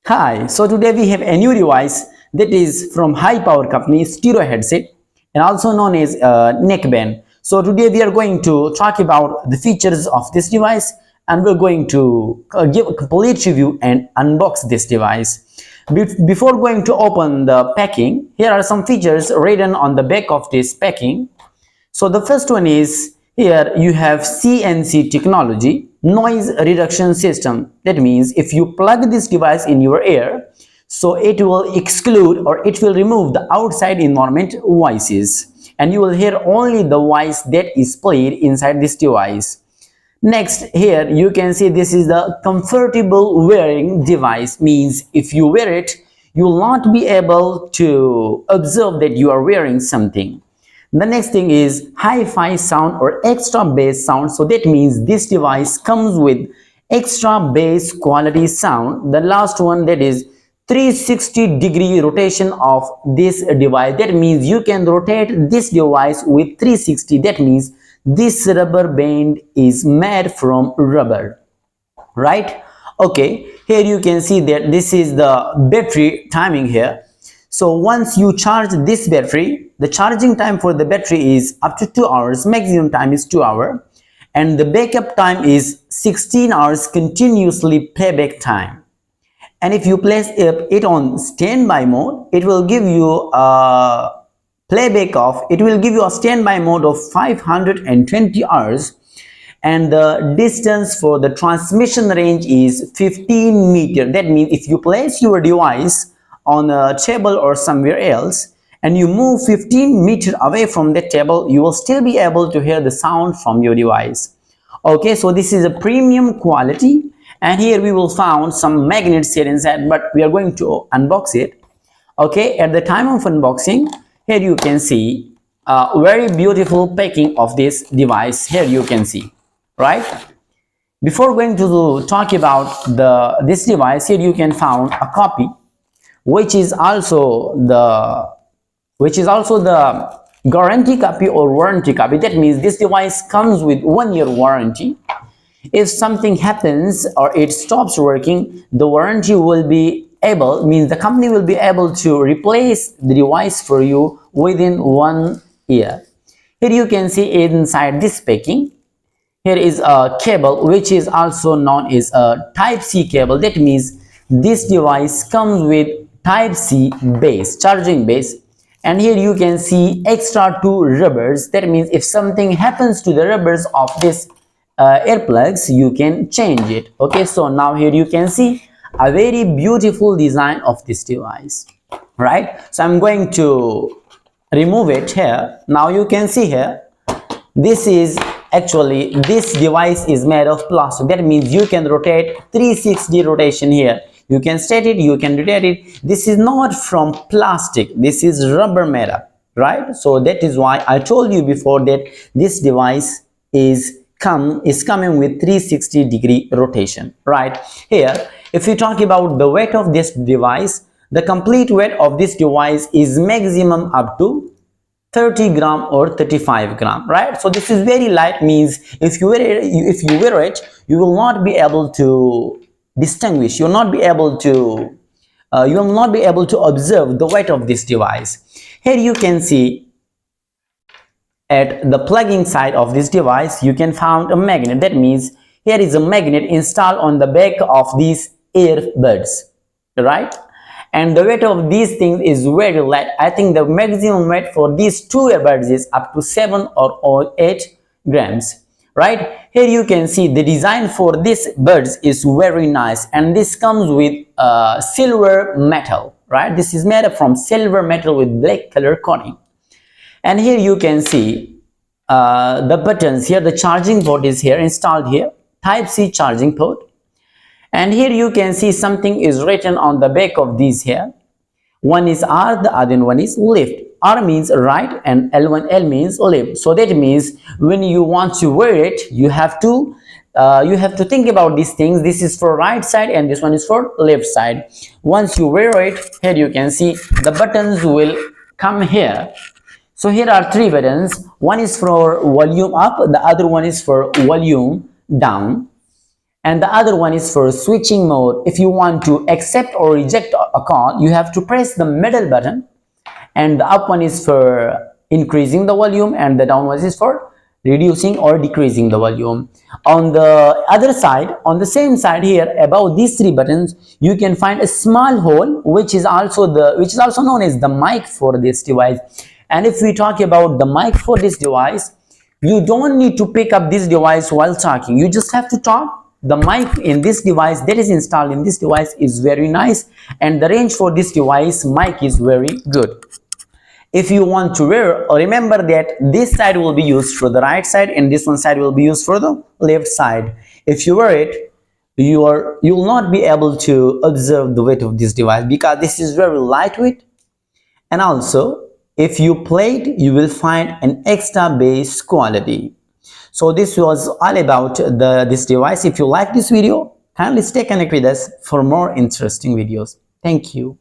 Hi, so today we have a new device that is from high power company stereo headset and also known as Neckband. So today we are going to talk about the features of this device and we're going to give a complete review and unbox this device. Before going to open the packing, here are some features written on the back of this packing. So the first one is here you have CNC technology, noise reduction system. That means if you plug this device in your ear, so it will exclude or it will remove the outside environment voices and you will hear only the voice that is played inside this device. Next, here you can see this is the comfortable wearing device, means if you wear it, you will not be able to observe that you are wearing something. The next thing is hi-fi sound or extra bass sound. So that means this device comes with extra bass quality sound. The last one, that is 360-degree rotation of this device. That means you can rotate this device with 360. That means this rubber band is made from rubber, right? Okay, here you can see that this is the battery timing here. So once you charge this battery, the charging time for the battery is up to 2 hours, maximum time is 2 hours, and the backup time is 16 hours continuously playback time. And if you place it on standby mode, it will give you a playback of, it will give you a standby mode of 520 hours, and the distance for the transmission range is 15 meters. That means if you place your device on a table or somewhere else and you move 15 meters away from the table, you will still be able to hear the sound from your device. Okay, so this is a premium quality, and here we will find some magnets here inside, but we are going to unbox it. Okay, at the time of unboxing, here you can see a very beautiful packing of this device. Here you can see, right? Before going to talk about this device, here you can find a copy which is also the guarantee copy or warranty copy. That means this device comes with 1 year warranty. If something happens or it stops working, the warranty will be able, means the company will be able to replace the device for you within 1 year. Here you can see inside this packing, here is a cable which is also known as a type C cable. That means this device comes with type C base, charging base, and here you can see extra 2 rubbers. That means if something happens to the rubbers of this earplugs, you can change it. Okay, so now here you can see a very beautiful design of this device, right? So I'm going to remove it here. Now you can see here, this device is made of plastic. That means you can rotate 360 rotation here. You can set it, you can rotate it. This is not from plastic, this is rubber made up, right? So that is why I told you before that this device is coming with 360-degree rotation. Right here, if we talk about the weight of this device, the complete weight of this device is maximum up to 30 gram or 35 gram, right? So this is very light, means if you wear it, you will not be able to distinguish, you will not be able to observe the weight of this device. Here you can see at the plugging side of this device, you can find a magnet. That means here is a magnet installed on the back of these earbuds, right? And the weight of these things is very light. I think the maximum weight for these 2 earbuds is up to 7 or 8 grams, right? Here you can see the design for this buds is very nice, and this comes with silver metal, right? This is made up from silver metal with black color coating. And here you can see the buttons. Here the charging port is here installed here, type C charging port. And here you can see something is written on the back of these here. One is R, the other one is left. R means right and L means left. So that means when you want to wear it, you have to think about these things. This is for right side and this one is for left side. Once you wear it, here you can see the buttons will come here. So here are 3 buttons. One is for volume up, the other one is for volume down. and the other one is for switching mode. If you want to accept or reject a call, you have to press the middle button, and the up one is for increasing the volume and the down one is for reducing or decreasing the volume. On the other side, on the same side here, above these three buttons, you can find a small hole which is also known as the mic for this device. And if we talk about the mic for this device, you don't need to pick up this device while talking. You just have to talk. The mic in this device that is installed in this device is very nice, and the range for this device mic is very good. If you want to wear, remember that this side will be used for the right side and this one side will be used for the left side. If you wear it, you will not be able to observe the weight of this device because this is very lightweight, and also if you play it, you will find an extra bass quality. So this was all about this device. If you like this video, kindly stay connected with us for more interesting videos. Thank you.